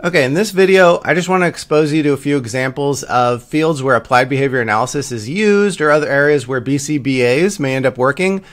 Okay, in this video, I just want to expose you to a few examples of fields where applied behavior analysis is used or other areas where BCBAs may end up working.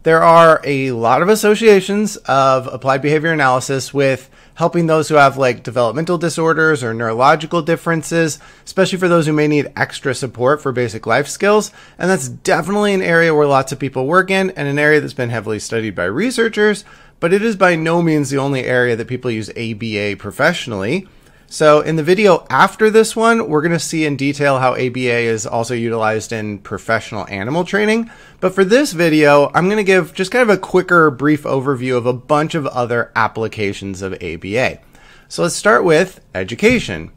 There are a lot of associations of applied behavior analysis with helping those who have like developmental disorders or neurological differences, especially for those who may need extra support for basic life skills. And that's definitely an area where lots of people work in and an area that's been heavily studied by researchers, but it is by no means the only area that people use ABA professionally. So in the video after this one, we're going to see in detail how ABA is also utilized in professional animal training. But for this video, I'm going to give just kind of a quicker, brief overview of a bunch of other applications of ABA. So let's start with education.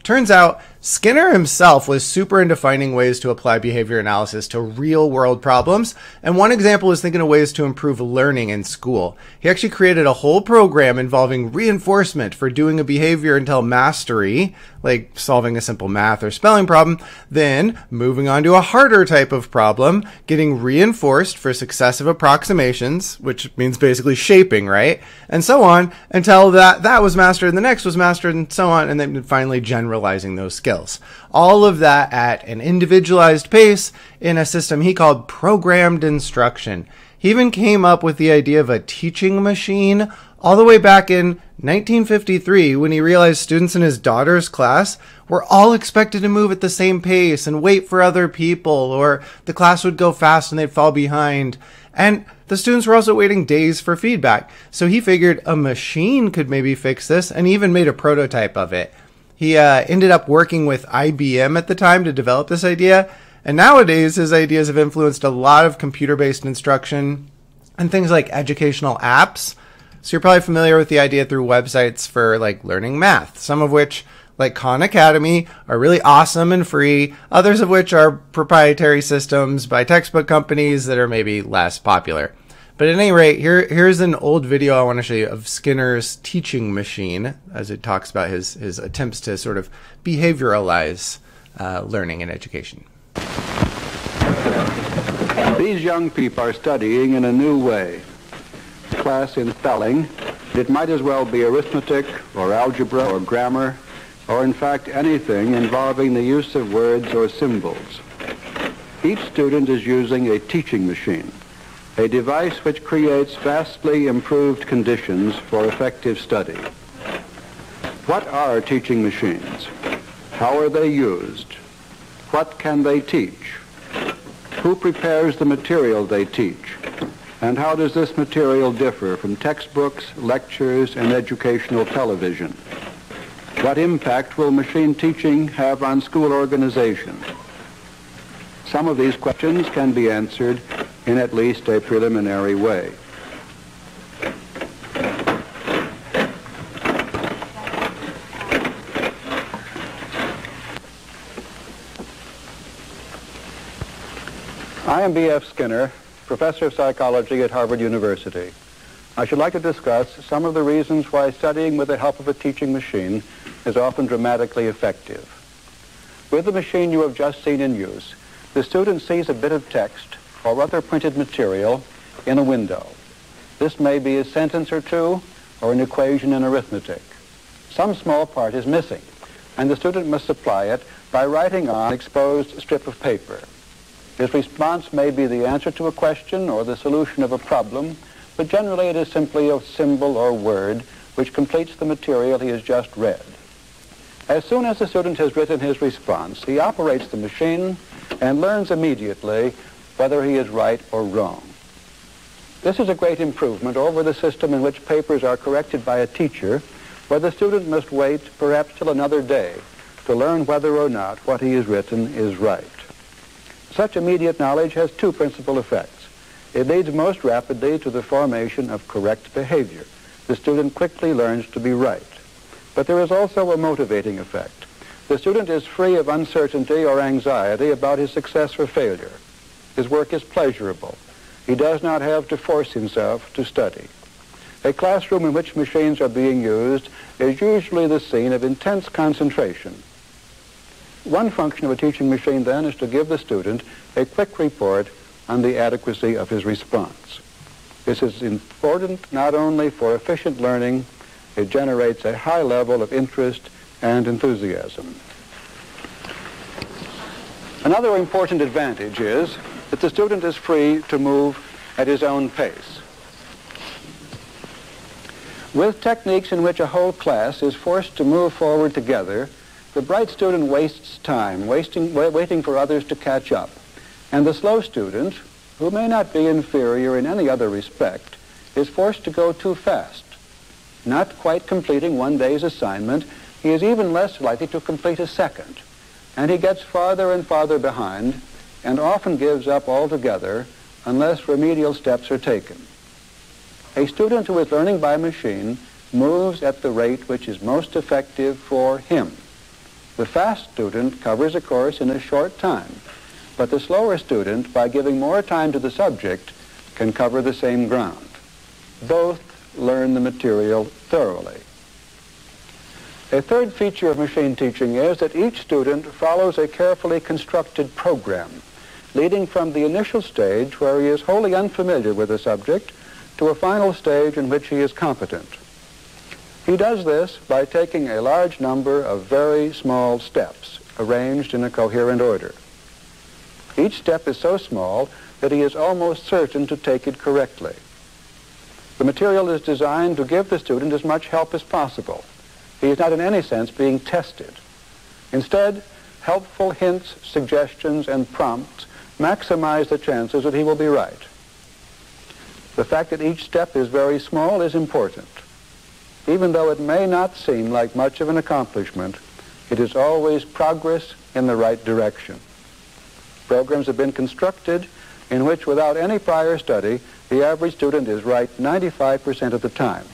Turns out Skinner himself was super into finding ways to apply behavior analysis to real world problems. And one example is thinking of ways to improve learning in school. He actually created a whole program involving reinforcement for doing a behavior until mastery, like solving a simple math or spelling problem, then moving on to a harder type of problem, getting reinforced for successive approximations, which means basically shaping, right? And so on until that was mastered and the next was mastered and so on, and then finally generalizing those skills. All of that at an individualized pace in a system he called programmed instruction. He even came up with the idea of a teaching machine all the way back in 1953 when he realized students in his daughter's class were all expected to move at the same pace and wait for other people, or the class would go fast and they'd fall behind. And the students were also waiting days for feedback. So he figured a machine could maybe fix this and even made a prototype of it. He ended up working with IBM at the time to develop this idea, and nowadays his ideas have influenced a lot of computer-based instruction and things like educational apps. So you're probably familiar with the idea through websites for like learning math, some of which, like Khan Academy, are really awesome and free, others of which are proprietary systems by textbook companies that are maybe less popular. But at any rate, here's an old video I want to show you of Skinner's teaching machine as it talks about his attempts to sort of behavioralize learning and education. These young people are studying in a new way. Class in spelling, it might as well be arithmetic or algebra or grammar or in fact anything involving the use of words or symbols. Each student is using a teaching machine, a device which creates vastly improved conditions for effective study. What are teaching machines? How are they used? What can they teach? Who prepares the material they teach? And how does this material differ from textbooks, lectures, and educational television? What impact will machine teaching have on school organization? Some of these questions can be answered in at least a preliminary way. I am B.F. Skinner, professor of psychology at Harvard University. I should like to discuss some of the reasons why studying with the help of a teaching machine is often dramatically effective. With the machine you have just seen in use, the student sees a bit of text or other printed material in a window. This may be a sentence or two or an equation in arithmetic. Some small part is missing, and the student must supply it by writing on an exposed strip of paper. His response may be the answer to a question or the solution of a problem, but generally it is simply a symbol or word which completes the material he has just read. As soon as the student has written his response, he operates the machine and learns immediately whether he is right or wrong. This is a great improvement over the system in which papers are corrected by a teacher, where the student must wait perhaps till another day to learn whether or not what he has written is right. Such immediate knowledge has two principal effects. It leads most rapidly to the formation of correct behavior. The student quickly learns to be right. But there is also a motivating effect. The student is free of uncertainty or anxiety about his success or failure. His work is pleasurable. He does not have to force himself to study. A classroom in which machines are being used is usually the scene of intense concentration. One function of a teaching machine, then, is to give the student a quick report on the adequacy of his response. This is important not only for efficient learning, It generates a high level of interest and enthusiasm. Another important advantage is that the student is free to move at his own pace. With techniques in which a whole class is forced to move forward together, the bright student wastes time, waiting for others to catch up. And the slow student, who may not be inferior in any other respect, is forced to go too fast. Not quite completing one day's assignment, he is even less likely to complete a second. And he gets farther and farther behind, and often gives up altogether unless remedial steps are taken. A student who is learning by machine moves at the rate which is most effective for him. The fast student covers a course in a short time, but the slower student, by giving more time to the subject, can cover the same ground. Both learn the material thoroughly. A third feature of machine teaching is that each student follows a carefully constructed program, leading from the initial stage where he is wholly unfamiliar with the subject to a final stage in which he is competent. He does this by taking a large number of very small steps, arranged in a coherent order. Each step is so small that he is almost certain to take it correctly. The material is designed to give the student as much help as possible. He is not in any sense being tested. Instead, helpful hints, suggestions, and prompts maximize the chances that he will be right. The fact that each step is very small is important. Even though it may not seem like much of an accomplishment, it is always progress in the right direction. Programs have been constructed in which, without any prior study, the average student is right 95% of the time.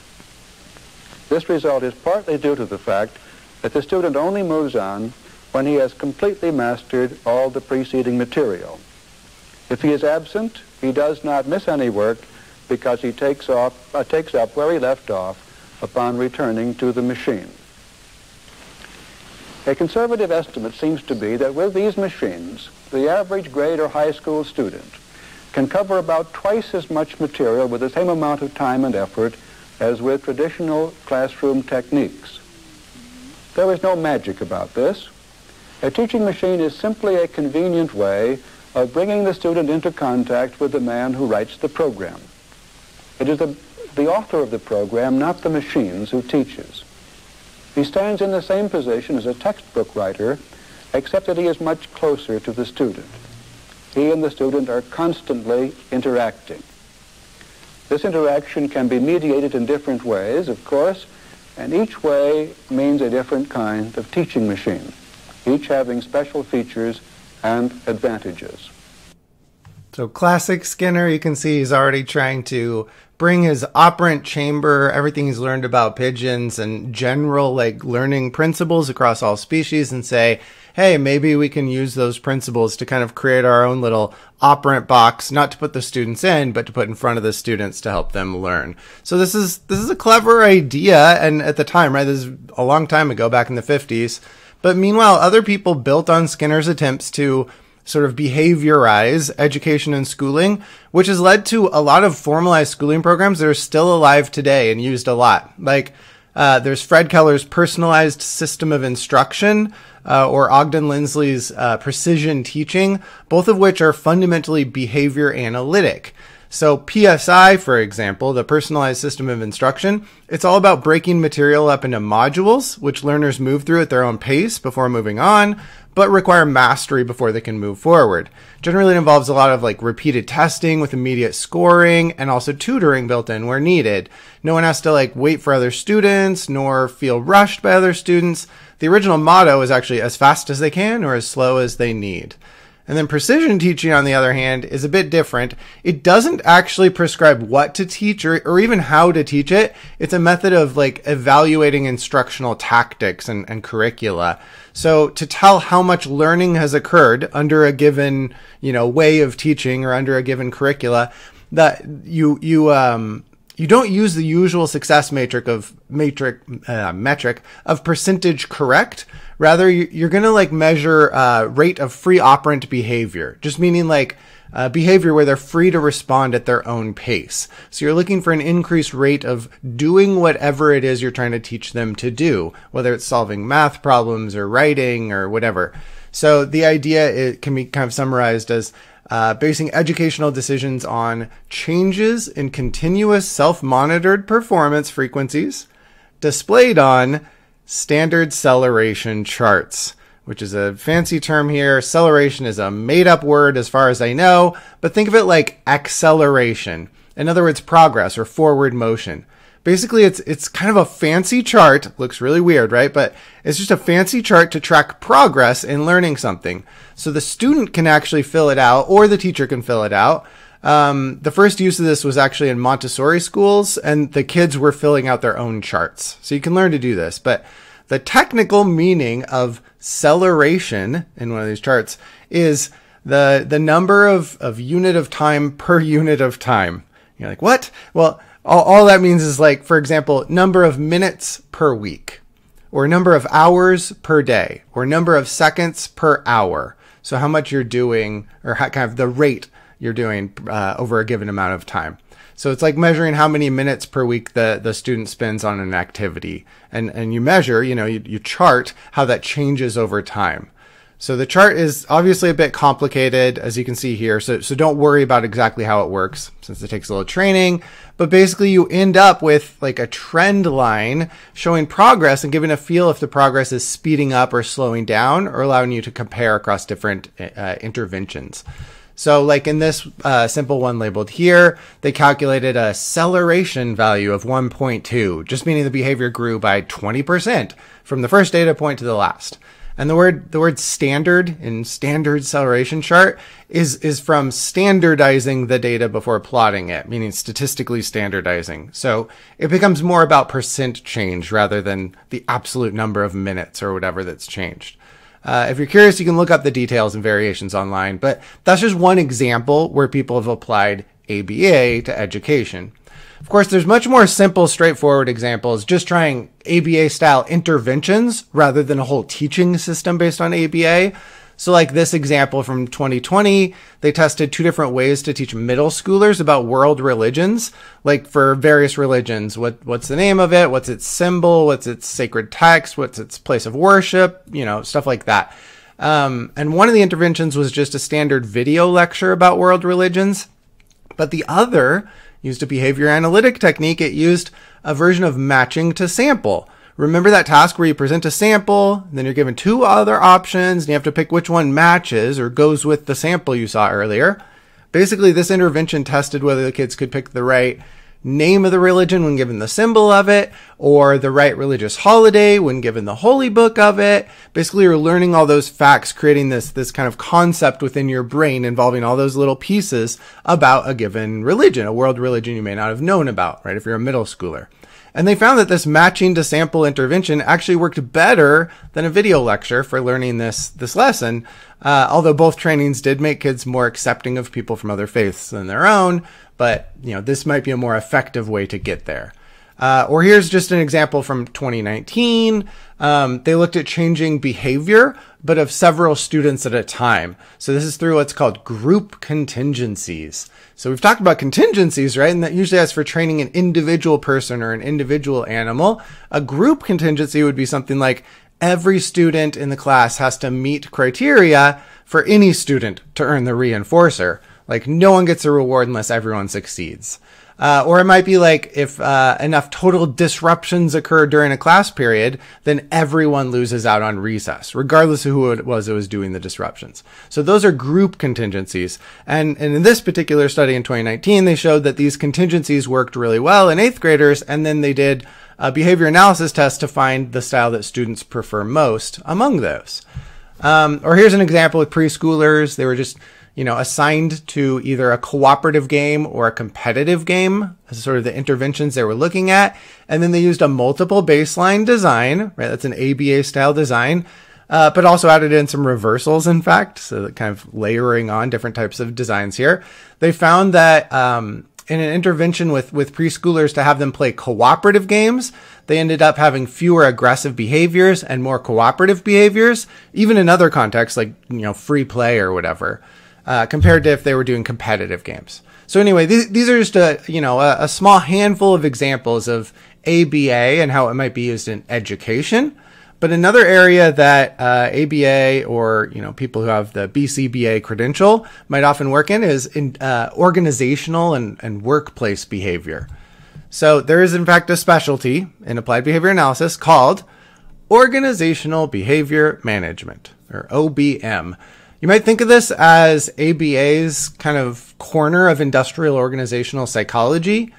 This result is partly due to the fact that the student only moves on when he has completely mastered all the preceding material. If he is absent, he does not miss any work because he takes up where he left off upon returning to the machine. A conservative estimate seems to be that with these machines, the average grade or high school student can cover about twice as much material with the same amount of time and effort as with traditional classroom techniques. There is no magic about this. A teaching machine is simply a convenient way of bringing the student into contact with the man who writes the program. It is the author of the program, not the machines, who teaches. He stands in the same position as a textbook writer, except that he is much closer to the student. He and the student are constantly interacting. This interaction can be mediated in different ways, of course, and each way means a different kind of teaching machine, each having special features and advantages. So classic Skinner, you can see he's already trying to bring his operant chamber, everything he's learned about pigeons and general learning principles across all species, and say, hey, maybe we can use those principles to kind of create our own little operant box, not to put the students in, but to put in front of the students to help them learn. So this is a clever idea, and at the time, right, this is a long time ago, back in the 50s. But meanwhile, other people built on Skinner's attempts to sort of behaviorize education and schooling, which has led to a lot of formalized schooling programs that are still alive today and used a lot. There's Fred Keller's personalized system of instruction, or Ogden Lindsley's precision teaching, both of which are fundamentally behavior analytic. So PSI, for example, the personalized system of instruction, it's all about breaking material up into modules, which learners move through at their own pace before moving on, but require mastery before they can move forward. Generally, it involves a lot of repeated testing with immediate scoring and also tutoring built in where needed. No one has to wait for other students nor feel rushed by other students. The original motto is actually as fast as they can or as slow as they need. And then precision teaching, on the other hand, is a bit different. It doesn't actually prescribe what to teach or even how to teach it. It's a method of evaluating instructional tactics and curricula. So to tell how much learning has occurred under a given, way of teaching or under a given curricula, that you don't use the usual success metric of percentage correct. Rather, you're going to measure rate of free operant behavior, just meaning behavior where they're free to respond at their own pace. So you're looking for an increased rate of doing whatever it is you're trying to teach them to do, whether it's solving math problems or writing or whatever. So the idea, it can be kind of summarized as basing educational decisions on changes in continuous self-monitored performance frequencies displayed on standard acceleration charts, which is a fancy term here. Acceleration is a made-up word as far as I know, but think of it like acceleration. In other words, progress or forward motion. Basically, it's kind of a fancy chart. Looks really weird, right? But it's just a fancy chart to track progress in learning something. So the student can actually fill it out, or the teacher can fill it out. The first use of this was actually in Montessori schools, and the kids were filling out their own charts. So you can learn to do this. But the technical meaning of acceleration in one of these charts is the number of unit of time per unit of time. You're like, what? Well, all that means is, like, for example, number of minutes per week, or number of hours per day, or number of seconds per hour. So how much you're doing, or how, kind of the rate you're doing over a given amount of time. So it's like measuring how many minutes per week the student spends on an activity. And you measure, you chart how that changes over time. So the chart is obviously a bit complicated, as you can see here. So don't worry about exactly how it works, since it takes a little training. But basically, you end up with like a trend line showing progress and giving a feel if the progress is speeding up or slowing down, or allowing you to compare across different interventions. So like in this simple one labeled here, they calculated a acceleration value of 1.2, just meaning the behavior grew by 20% from the first data point to the last. And the word standard in standard acceleration chart is from standardizing the data before plotting it, meaning statistically standardizing. So it becomes more about percent change rather than the absolute number of minutes or whatever that's changed. If you're curious, you can look up the details and variations online, but that's just one example where people have applied ABA to education. Of course, there's much more simple, straightforward examples, just trying ABA-style interventions rather than a whole teaching system based on ABA. So like this example from 2020, they tested 2 different ways to teach middle schoolers about world religions, like for various religions. What's the name of it? What's its symbol? What's its sacred text? What's its place of worship? Stuff like that. And one of the interventions was just a standard video lecture about world religions, but the other used a behavior analytic technique. It used a version of matching to sample. Remember that task where you present a sample, then you're given 2 other options, and you have to pick which one matches or goes with the sample you saw earlier. Basically, this intervention tested whether the kids could pick the right name of the religion when given the symbol of it, or the right religious holiday when given the holy book of it. Basically, you're learning all those facts, creating this kind of concept within your brain involving all those little pieces about a given religion, a world religion you may not have known about, right, if you're a middle schooler. And they found that this matching to sample intervention actually worked better than a video lecture for learning this lesson, although both trainings did make kids more accepting of people from other faiths than their own. But, this might be a more effective way to get there. Or here's just an example from 2019. They looked at changing behavior, but of several students at a time. So this is through what's called group contingencies. So we've talked about contingencies, right? And that usually that's for training an individual person or an individual animal. A group contingency would be something like every student in the class has to meet criteria for any student to earn the reinforcer. Like no one gets a reward unless everyone succeeds. Or it might be like if enough total disruptions occur during a class period, then everyone loses out on recess, regardless of who it was doing the disruptions. So those are group contingencies. And in this particular study in 2019, they showed that these contingencies worked really well in 8th graders, and then they did a behavior analysis test to find the style that students prefer most among those. Or here's an example with preschoolers. They were just assigned to either a cooperative game or a competitive game as sort of the interventions they were looking at. And then they used a multiple baseline design, right? That's an ABA style design, but also added in some reversals, in fact. So that kind of layering on different types of designs here. They found that, in an intervention with preschoolers to have them play cooperative games, they ended up having fewer aggressive behaviors and more cooperative behaviors, even in other contexts like, free play or whatever. compared to if they were doing competitive games. So anyway, these are just a small handful of examples of ABA and how it might be used in education. But another area that ABA or people who have the BCBA credential might often work in is in organizational and workplace behavior. So there is in fact a specialty in applied behavior analysis called organizational behavior management, or OBM. You might think of this as ABA's kind of corner of industrial organizational psychology.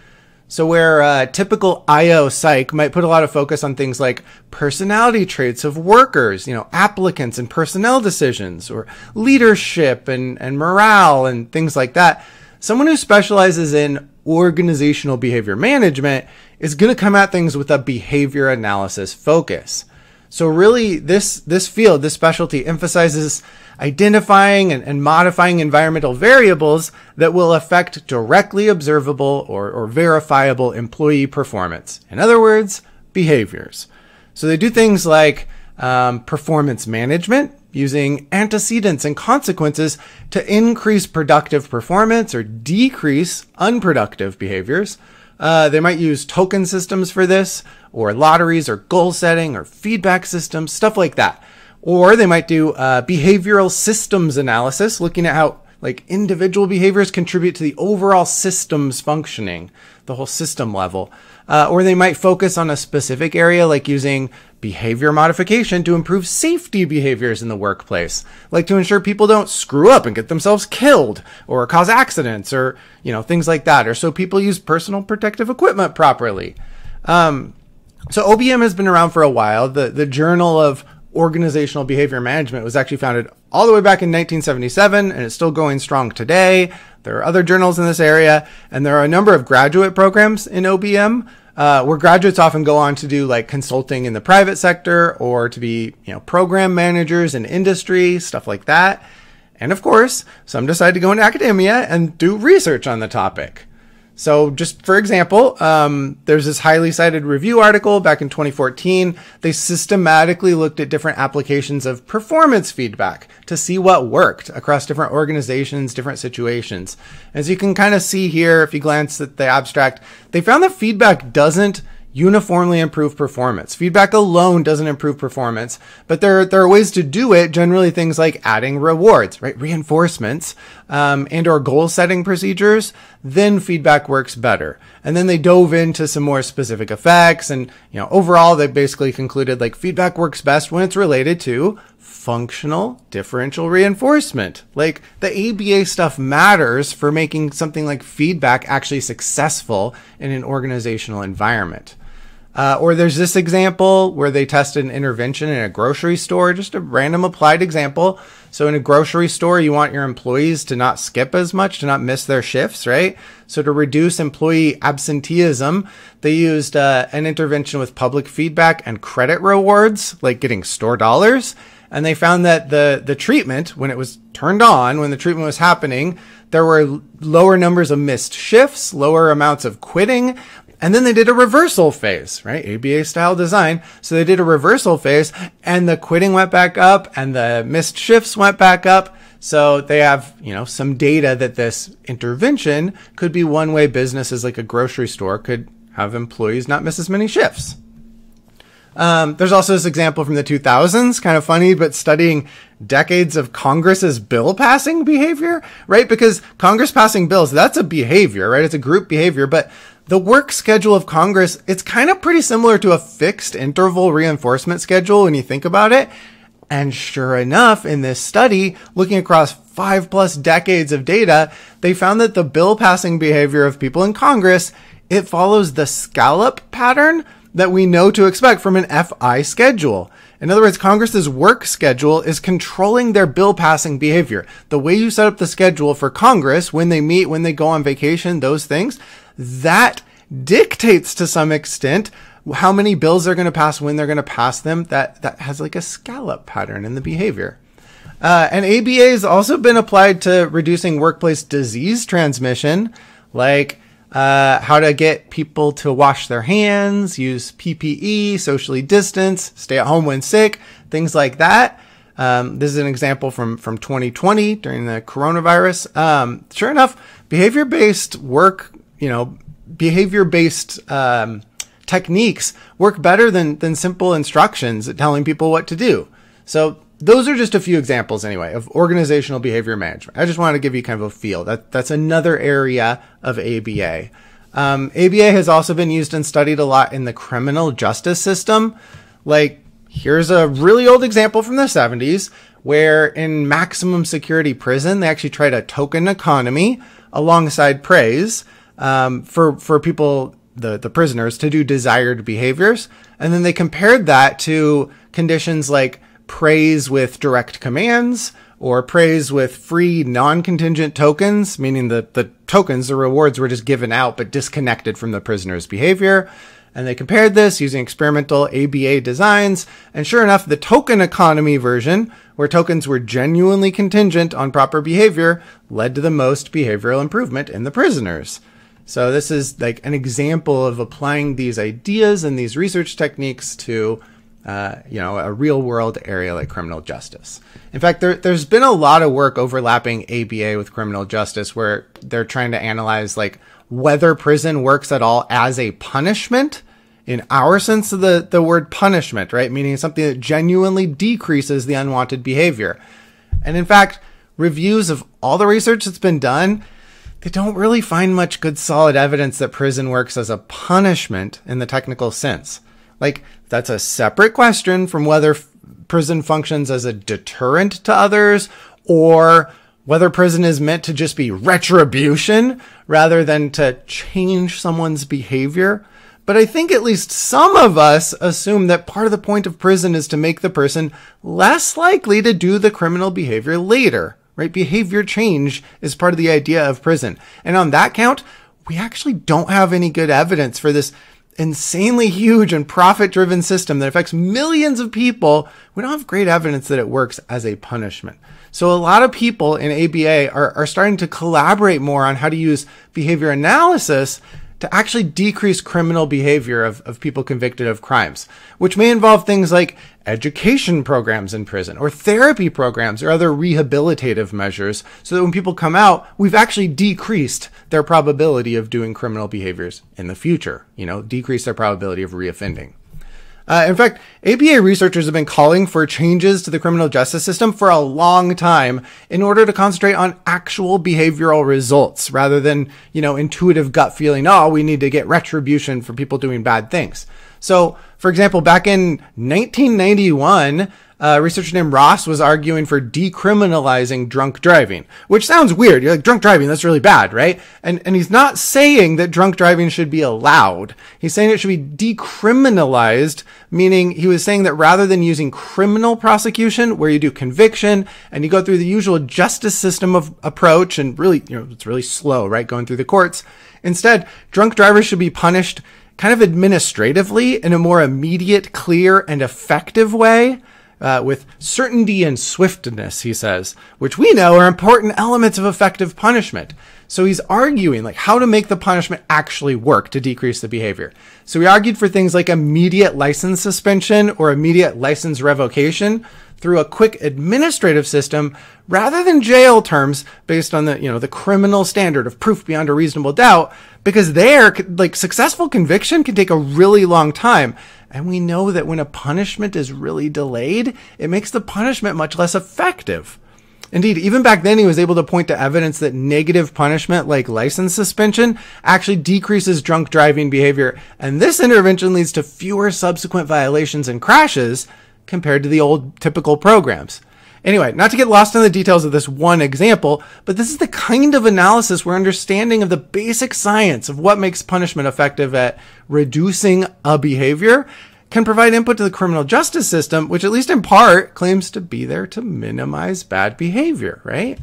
So where typical IO psych might put a lot of focus on things like personality traits of workers, applicants and personnel decisions, or leadership and morale and things like that, someone who specializes in organizational behavior management is going to come at things with a behavior analysis focus. So really this field, this specialty emphasizes identifying and modifying environmental variables that will affect directly observable or verifiable employee performance. In other words, behaviors. So they do things like performance management, using antecedents and consequences to increase productive performance or decrease unproductive behaviors. They might use token systems for this, or lotteries, or goal setting, or feedback systems, stuff like that. Or they might do behavioral systems analysis, looking at how individual behaviors contribute to the overall system's functioning, the whole system level. Or they might focus on a specific area, like using behavior modification to improve safety behaviors in the workplace, like to ensure people don't screw up and get themselves killed or cause accidents or, things like that, or so people use personal protective equipment properly. So OBM has been around for a while. The Journal of Organizational Behavior Management was actually founded all the way back in 1977, and it's still going strong today. There are other journals in this area, and there are a number of graduate programs in OBM, where graduates often go on to do consulting in the private sector or to be, program managers in industry, stuff like that. And of course, some decide to go into academia and do research on the topic. So just for example, there's this highly cited review article back in 2014. They systematically looked at different applications of performance feedback to see what worked across different organizations, different situations. As you can kind of see here, if you glance at the abstract, they found that feedback doesn't uniformly improve performance. Feedback alone doesn't improve performance, but there are ways to do it, generally things like adding rewards, right? Reinforcements, and or goal setting procedures. Then feedback works better. And then they dove into some more specific effects. And, overall, they basically concluded feedback works best when it's related to functional differential reinforcement. The ABA stuff matters for making something like feedback actually successful in an organizational environment. Or there's this example where they tested an intervention in a grocery store, just a random applied example. So in a grocery store, you want your employees to not skip as much, to not miss their shifts, right? So to reduce employee absenteeism, they used an intervention with public feedback and credit rewards, like getting store dollars. And they found that the treatment, when it was turned on, when the treatment was happening, there were lower numbers of missed shifts, lower amounts of quitting. And then they did a reversal phase, right? ABA style design. So they did a reversal phase and the quitting went back up and the missed shifts went back up. So they have, some data that this intervention could be one way businesses like a grocery store could have employees not miss as many shifts. There's also this example from the 2000s, kind of funny, but studying decades of Congress's bill passing behavior, right? Because Congress passing bills, that's a behavior, right? It's a group behavior, but the work schedule of Congress, it's kind of pretty similar to a fixed interval reinforcement schedule when you think about it. And sure enough, in this study, looking across 5+ decades of data, they found that the bill passing behavior of people in Congress, it follows the scallop pattern that we know to expect from an FI schedule. In other words, Congress's work schedule is controlling their bill passing behavior. The way you set up the schedule for Congress, when they meet, when they go on vacation, those things, that dictates to some extent how many bills they're going to pass, when they're going to pass them. That has a scallop pattern in the behavior. And ABA has also been applied to reducing workplace disease transmission, how to get people to wash their hands, use PPE, socially distance, stay at home when sick, things like that. This is an example from 2020 during the coronavirus. Sure enough, behavior-based work, behavior-based techniques work better than simple instructions at telling people what to do. So those are just a few examples anyway of organizational behavior management. I just wanted to give you kind of a feel. That's another area of ABA. ABA has also been used and studied a lot in the criminal justice system. Like, here's a really old example from the 70s where in maximum security prison, they actually tried a token economy alongside praise for people, the prisoners, to do desired behaviors. And then they compared that to conditions like praise with direct commands or praise with free non-contingent tokens, meaning that the tokens, the rewards, were just given out but disconnected from the prisoner's behavior. And they compared this using experimental ABA designs. And sure enough, the token economy version, where tokens were genuinely contingent on proper behavior, led to the most behavioral improvement in the prisoners. So this is like an example of applying these ideas and these research techniques to a real world area like criminal justice. In fact, there's been a lot of work overlapping ABA with criminal justice where they're trying to analyze like whether prison works at all as a punishment in our sense of the word punishment, right? Meaning something that genuinely decreases the unwanted behavior. And in fact, reviews of all the research that's been done, they don't really find much good solid evidence that prison works as a punishment in the technical sense. Like, that's a separate question from whether prison functions as a deterrent to others or whether prison is meant to just be retribution rather than to change someone's behavior. But I think at least some of us assume that part of the point of prison is to make the person less likely to do the criminal behavior later, right? Behavior change is part of the idea of prison. And on that count, we actually don't have any good evidence for this insanely huge and profit-driven system that affects millions of people. We don't have great evidence that it works as a punishment. So a lot of people in ABA are starting to collaborate more on how to use behavior analysis to actually decrease criminal behavior of people convicted of crimes, which may involve things like education programs in prison or therapy programs or other rehabilitative measures so that when people come out, we've actually decreased their probability of doing criminal behaviors in the future, decrease their probability of reoffending. In fact, ABA researchers have been calling for changes to the criminal justice system for a long time in order to concentrate on actual behavioral results rather than, intuitive gut feeling, we need to get retribution for people doing bad things. So, for example, back in 1991, a researcher named Ross was arguing for decriminalizing drunk driving, which sounds weird. You're like, drunk driving, that's really bad, right? And he's not saying that drunk driving should be allowed. He's saying it should be decriminalized, meaning he was saying that rather than using criminal prosecution, where you do conviction and you go through the usual justice system of approach and really, it's really slow, right? Going through the courts. Instead, drunk drivers should be punished kind of administratively in a more immediate, clear, and effective way. With certainty and swiftness, he says, which we know are important elements of effective punishment. So he's arguing how to make the punishment actually work to decrease the behavior. So he argued for things like immediate license suspension or immediate license revocation through a quick administrative system rather than jail terms based on the criminal standard of proof beyond a reasonable doubt, because successful conviction can take a really long time. And we know that when a punishment is really delayed, it makes the punishment much less effective. Indeed, even back then, he was able to point to evidence that negative punishment, like license suspension, actually decreases drunk driving behavior. And this intervention leads to fewer subsequent violations and crashes compared to the old typical programs. Anyway, not to get lost in the details of this one example, but this is the kind of analysis where understanding of the basic science of what makes punishment effective at reducing a behavior can provide input to the criminal justice system, which at least in part claims to be there to minimize bad behavior, right?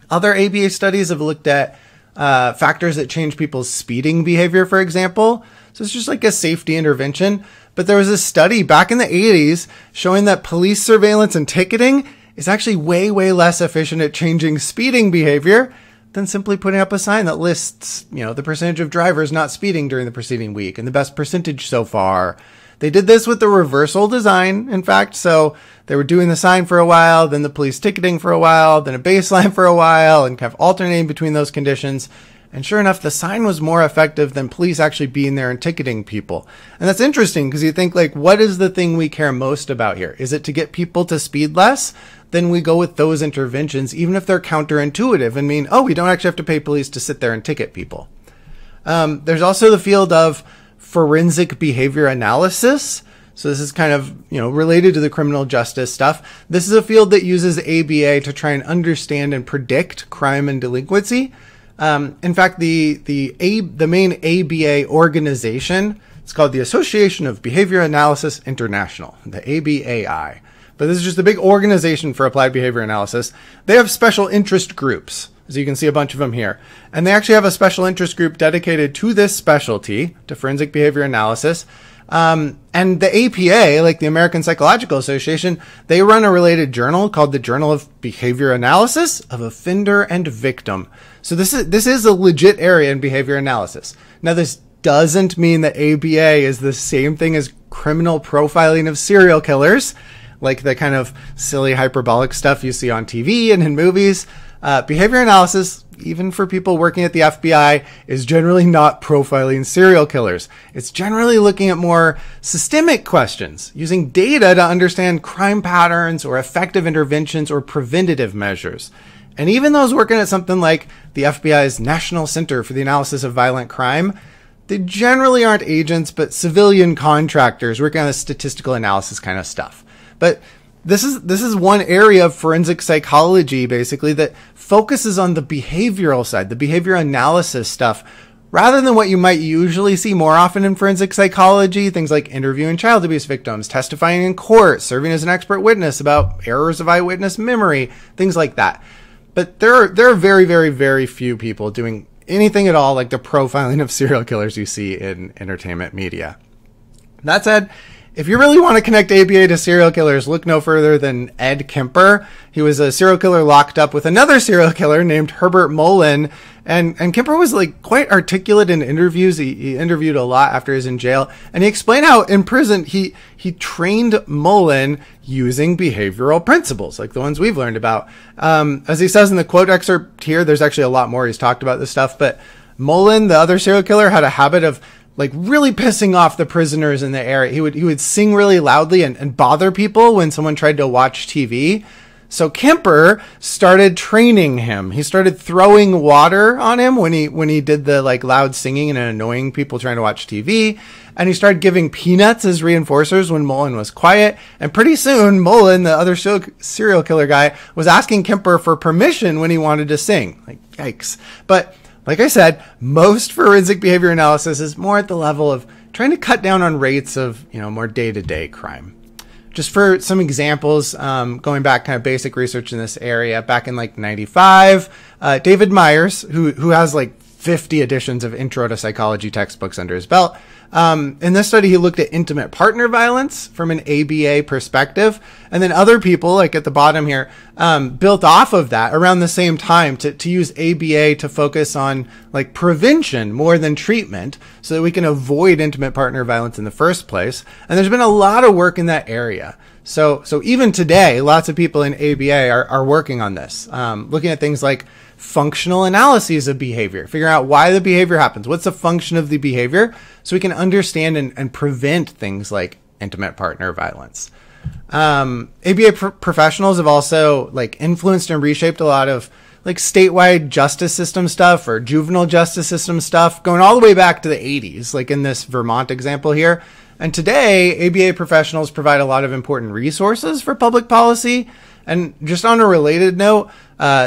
Other ABA studies have looked at factors that change people's speeding behavior, for example. So it's just like a safety intervention. But there was a study back in the 80s showing that police surveillance and ticketing is actually way, way less efficient at changing speeding behavior than simply putting up a sign that lists, the percentage of drivers not speeding during the preceding week and the best percentage so far. They did this with the reversal design, in fact. So they were doing the sign for a while, then the police ticketing for a while, then a baseline for a while, and kind of alternating between those conditions. And sure enough, the sign was more effective than police actually being there and ticketing people. And that's interesting because you think, like, what is the thing we care most about here? Is it to get people to speed less? Then we go with those interventions, even if they're counterintuitive and mean, oh, we don't actually have to pay police to sit there and ticket people. There's also the field of forensic behavior analysis. So this is kind of, related to the criminal justice stuff. This is a field that uses ABA to try and understand and predict crime and delinquency. In fact, the main ABA organization, it's called the Association of Behavior Analysis International, the ABAI. But this is just a big organization for applied behavior analysis. They have special interest groups, as you can see a bunch of them here. And they actually have a special interest group dedicated to this specialty, to forensic behavior analysis. And the APA, like the American Psychological Association, they run a related journal called the Journal of Behavior Analysis of Offender and Victim. So this is a legit area in behavior analysis. Now, this doesn't mean that ABA is the same thing as criminal profiling of serial killers, like the kind of silly hyperbolic stuff you see on TV and in movies. Behavior analysis, even for people working at the FBI, is generally not profiling serial killers. It's generally looking at more systemic questions, using data to understand crime patterns or effective interventions or preventative measures. And even those working at something like the FBI's National Center for the Analysis of Violent Crime, they generally aren't agents, but civilian contractors working on the statistical analysis kind of stuff. But this is one area of forensic psychology, basically, that focuses on the behavioral side, the behavior analysis stuff, rather than what you might usually see more often in forensic psychology, things like interviewing child abuse victims, testifying in court, serving as an expert witness about errors of eyewitness memory, things like that. But there are very, very, very few people doing anything at all like the profiling of serial killers you see in entertainment media. That said, if you really want to connect ABA to serial killers, look no further than Ed Kemper. He was a serial killer locked up with another serial killer named Herbert Mullen. And Kemper was like quite articulate in interviews. He interviewed a lot after he was in jail. And he explained how in prison he trained Mullen using behavioral principles, like the ones we've learned about. As he says in the quote excerpt here, there's actually a lot more. He's talked about this stuff. But Mullen, the other serial killer, had a habit of like really pissing off the prisoners in the area. He would sing really loudly and bother people when someone tried to watch TV. So Kemper started training him. He started throwing water on him when he did the like loud singing and annoying people trying to watch TV. And he started giving peanuts as reinforcers when Mullen was quiet. And pretty soon, Mullen, the other serial killer guy, was asking Kemper for permission when he wanted to sing. Like, yikes. But like I said, most forensic behavior analysis is more at the level of trying to cut down on rates of, more day-to-day crime. Just for some examples, going back kind of basic research in this area, back in like 95, David Myers, who has like 50 editions of Intro to Psychology textbooks under his belt. In this study, he looked at intimate partner violence from an ABA perspective. And then other people, like at the bottom here, built off of that around the same time to use ABA to focus on like prevention more than treatment so that we can avoid intimate partner violence in the first place. And there's been a lot of work in that area. So even today, lots of people in ABA are working on this, looking at things like functional analyses of behavior, figuring out why the behavior happens. What's the function of the behavior so we can understand and prevent things like intimate partner violence. ABA professionals have also like influenced and reshaped a lot of like statewide justice system stuff or juvenile justice system stuff going all the way back to the 80s, like in this Vermont example here. And today, ABA professionals provide a lot of important resources for public policy. And just on a related note,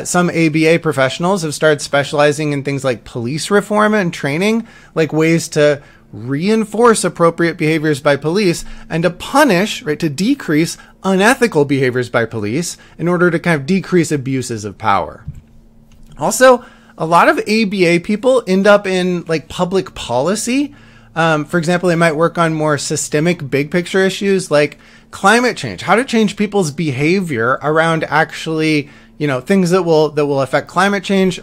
some ABA professionals have started specializing in things like police reform and training, like ways to reinforce appropriate behaviors by police and to punish, right, to decrease unethical behaviors by police in order to kind of decrease abuses of power. Also, a lot of ABA people end up in like public policy. For example, they might work on more systemic big picture issues like climate change, how to change people's behavior around actually, things that will affect climate change,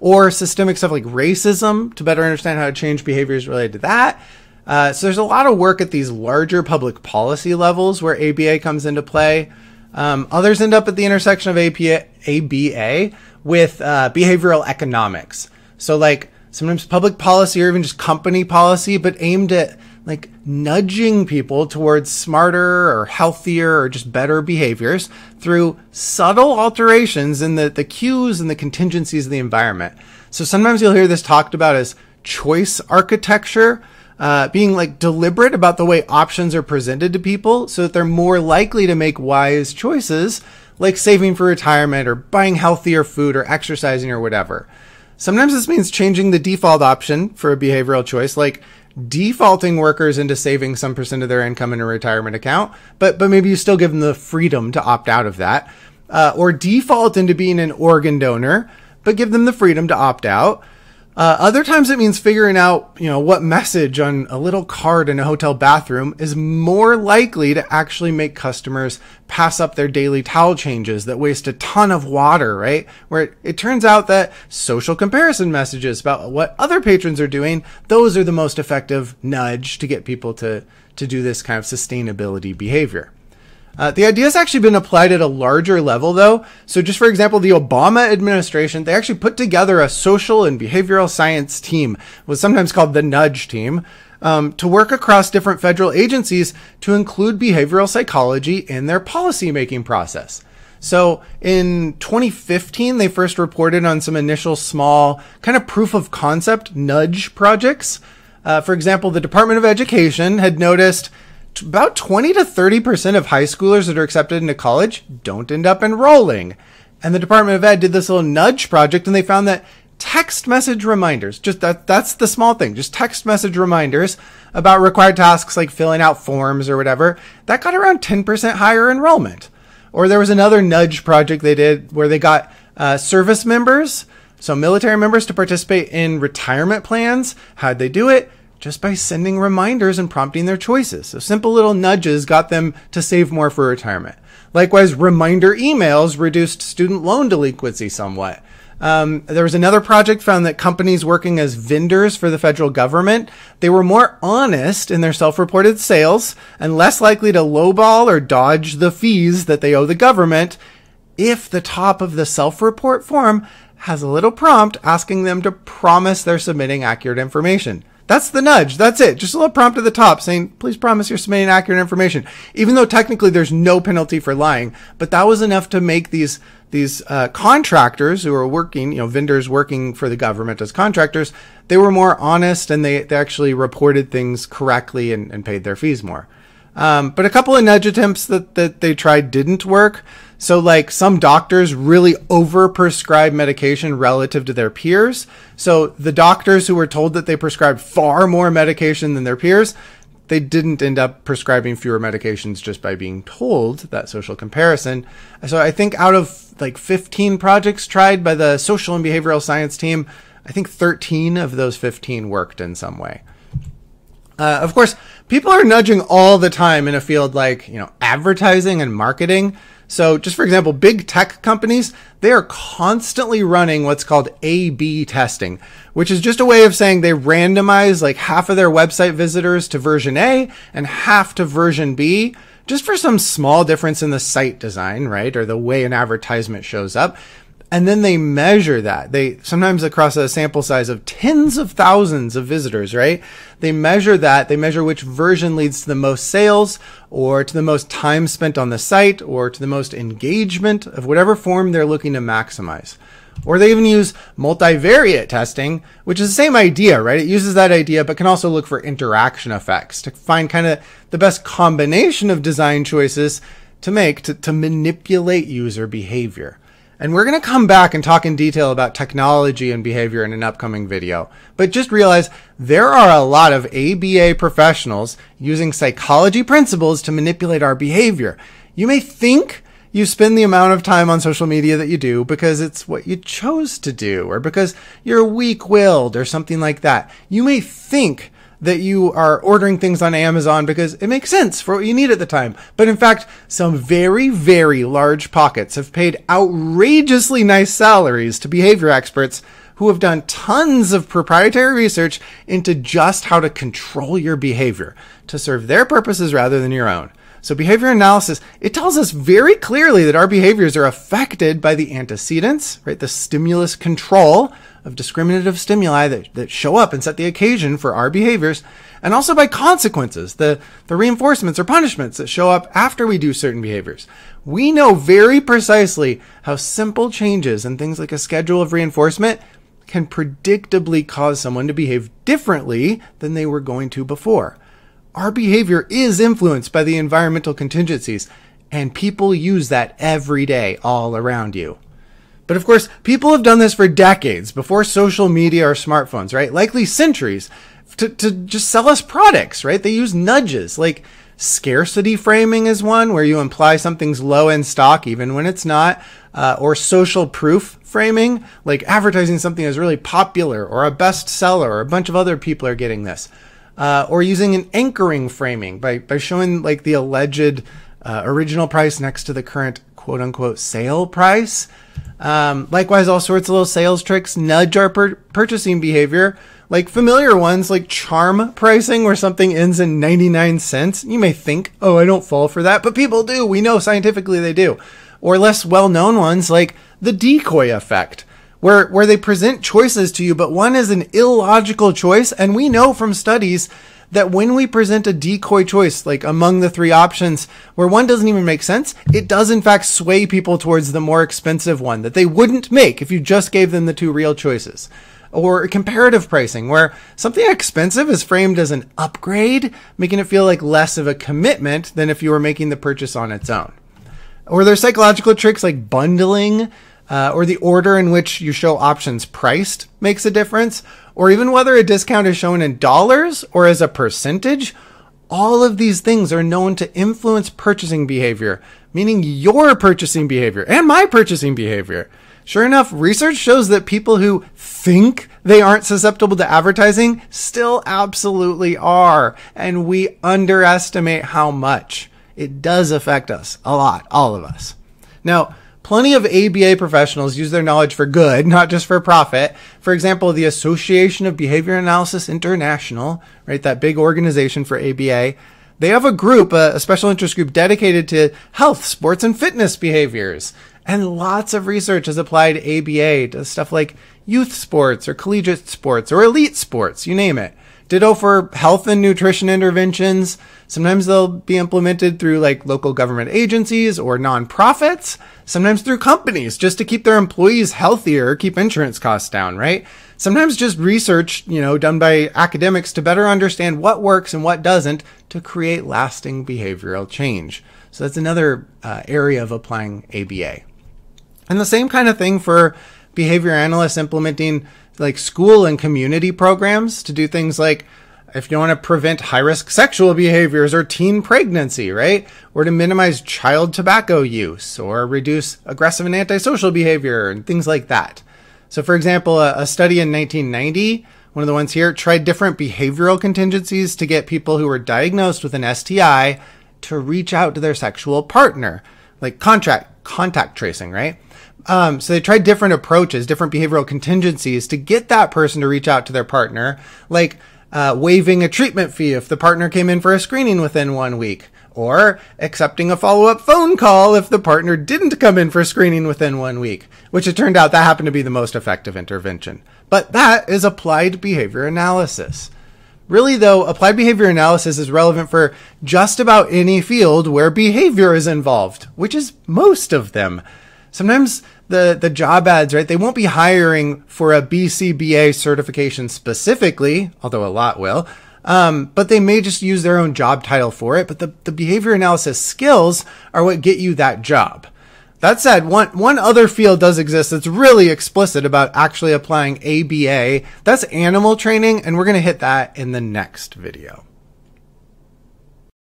or systemic stuff like racism to better understand how to change behaviors related to that. So there's a lot of work at these larger public policy levels where ABA comes into play. Others end up at the intersection of ABA with behavioral economics. So like sometimes public policy or even just company policy, but aimed at like nudging people towards smarter or healthier or just better behaviors through subtle alterations in the cues and the contingencies of the environment. So sometimes you'll hear this talked about as choice architecture, being like deliberate about the way options are presented to people so that they're more likely to make wise choices, like saving for retirement or buying healthier food or exercising or whatever. Sometimes this means changing the default option for a behavioral choice, like defaulting workers into saving some percent of their income in a retirement account, but maybe you still give them the freedom to opt out of that, or default into being an organ donor, but give them the freedom to opt out. Other times it means figuring out, what message on a little card in a hotel bathroom is more likely to actually make customers pass up their daily towel changes that waste a ton of water, right? Where it turns out that social comparison messages about what other patrons are doing, those are the most effective nudge to get people to do this kind of sustainability behavior. The idea has actually been applied at a larger level, though. So just for example, the Obama administration, they actually put together a social and behavioral science team, was sometimes called the nudge team, to work across different federal agencies to include behavioral psychology in their policymaking process. So in 2015, they first reported on some initial small kind of proof of concept nudge projects. For example, the Department of Education had noticed about 20 to 30% of high schoolers that are accepted into college don't end up enrolling. And the Department of Ed did this little nudge project, and they found that text message reminders, that's the small thing, just text message reminders about required tasks like filling out forms or whatever, that got around 10% higher enrollment. Or there was another nudge project they did where they got service members, so military members, to participate in retirement plans. How'd they do it? Just by sending reminders and prompting their choices. So simple little nudges got them to save more for retirement. Likewise, reminder emails reduced student loan delinquency somewhat. There was another project found that companies working as vendors for the federal government, they were more honest in their self-reported sales and less likely to lowball or dodge the fees that they owe the government if the top of the self-report form has a little prompt asking them to promise they're submitting accurate information. That's the nudge. That's it. Just a little prompt at the top saying, please promise you're submitting accurate information. Even though technically there's no penalty for lying, but that was enough to make these contractors who are working, vendors working for the government as contractors, they were more honest and they actually reported things correctly and paid their fees more. But a couple of nudge attempts that they tried didn't work. So like some doctors really overprescribe medication relative to their peers. So the doctors who were told that they prescribed far more medication than their peers, they didn't end up prescribing fewer medications just by being told that social comparison. So I think out of like 15 projects tried by the social and behavioral science team, I think 13 of those 15 worked in some way. Of course, people are nudging all the time in a field like, advertising and marketing. So just for example, big tech companies, they are constantly running what's called A/B testing, which is just a way of saying they randomize like half of their website visitors to version A and half to version B, just for some small difference in the site design, right? Or the way an advertisement shows up. And then they measure that. They sometimes across a sample size of tens of thousands of visitors, right? They measure that. They measure which version leads to the most sales or to the most time spent on the site or to the most engagement of whatever form they're looking to maximize. Or they even use multivariate testing, which is the same idea, right? It uses that idea, but can also look for interaction effects to find kind of the best combination of design choices to make to manipulate user behavior. And we're going to come back and talk in detail about technology and behavior in an upcoming video. But just realize there are a lot of ABA professionals using psychology principles to manipulate our behavior. You may think you spend the amount of time on social media that you do because it's what you chose to do or because you're weak-willed or something like that. You may think that you are ordering things on Amazon because it makes sense for what you need at the time. But in fact, some very, very large pockets have paid outrageously nice salaries to behavior experts who have done tons of proprietary research into just how to control your behavior to serve their purposes rather than your own. So behavior analysis, it tells us very clearly that our behaviors are affected by the antecedents, right? The stimulus control of discriminative stimuli that show up and set the occasion for our behaviors, and also by consequences, the reinforcements or punishments that show up after we do certain behaviors. We know very precisely how simple changes in things like a schedule of reinforcement can predictably cause someone to behave differently than they were going to before. Our behavior is influenced by the environmental contingencies, and people use that every day all around you. But of course, people have done this for decades before social media or smartphones, right? Likely centuries to just sell us products, right? They use nudges like scarcity framing is one where you imply something's low in stock even when it's not, or social proof framing, like advertising something is really popular or a bestseller or a bunch of other people are getting this, or using an anchoring framing by showing like the alleged original price next to the current quote unquote sale price. Likewise, all sorts of little sales tricks nudge our purchasing behavior, like familiar ones like charm pricing where something ends in 99 cents. You may think, oh, I don't fall for that, but people do. We know scientifically they do. Or less well-known ones like the decoy effect, where they present choices to you, but one is an illogical choice. And we know from studies that when we present a decoy choice, like among the three options where one doesn't even make sense, it does in fact sway people towards the more expensive one that they wouldn't make if you just gave them the two real choices. Or comparative pricing, where something expensive is framed as an upgrade, making it feel like less of a commitment than if you were making the purchase on its own. Or there's psychological tricks like bundling, or the order in which you show options priced makes a difference, or even whether a discount is shown in dollars or as a percentage. All of these things are known to influence purchasing behavior, meaning your purchasing behavior and my purchasing behavior. Sure enough, research shows that people who think they aren't susceptible to advertising still absolutely are, and we underestimate how much. It does affect us a lot, all of us. Now, plenty of ABA professionals use their knowledge for good, not just for profit. For example, the Association of Behavior Analysis International, right, that big organization for ABA, they have a group, a special interest group dedicated to health, sports, and fitness behaviors. And lots of research has applied ABA to stuff like youth sports or collegiate sports or elite sports, you name it. Ditto for health and nutrition interventions. Sometimes they'll be implemented through like local government agencies or nonprofits, sometimes through companies just to keep their employees healthier or keep insurance costs down, right? Sometimes just research, done by academics to better understand what works and what doesn't to create lasting behavioral change. So that's another area of applying ABA. And the same kind of thing for behavior analysts implementing like school and community programs to do things like if you want to prevent high-risk sexual behaviors or teen pregnancy, right? Or to minimize child tobacco use or reduce aggressive and antisocial behavior and things like that. So for example, a study in 1990, one of the ones here, tried different behavioral contingencies to get people who were diagnosed with an STI to reach out to their sexual partner, like contact tracing, right? So they tried different approaches, different behavioral contingencies to get that person to reach out to their partner, like waiving a treatment fee if the partner came in for a screening within 1 week, or accepting a follow-up phone call if the partner didn't come in for screening within 1 week, which it turned out that happened to be the most effective intervention. But that is applied behavior analysis. Really, though, applied behavior analysis is relevant for just about any field where behavior is involved, which is most of them. Sometimes the job ads, right, they won't be hiring for a BCBA certification specifically, although a lot will, but they may just use their own job title for it. But the behavior analysis skills are what get you that job. That said, one other field does exist that's really explicit about actually applying ABA. That's animal training, and we're going to hit that in the next video.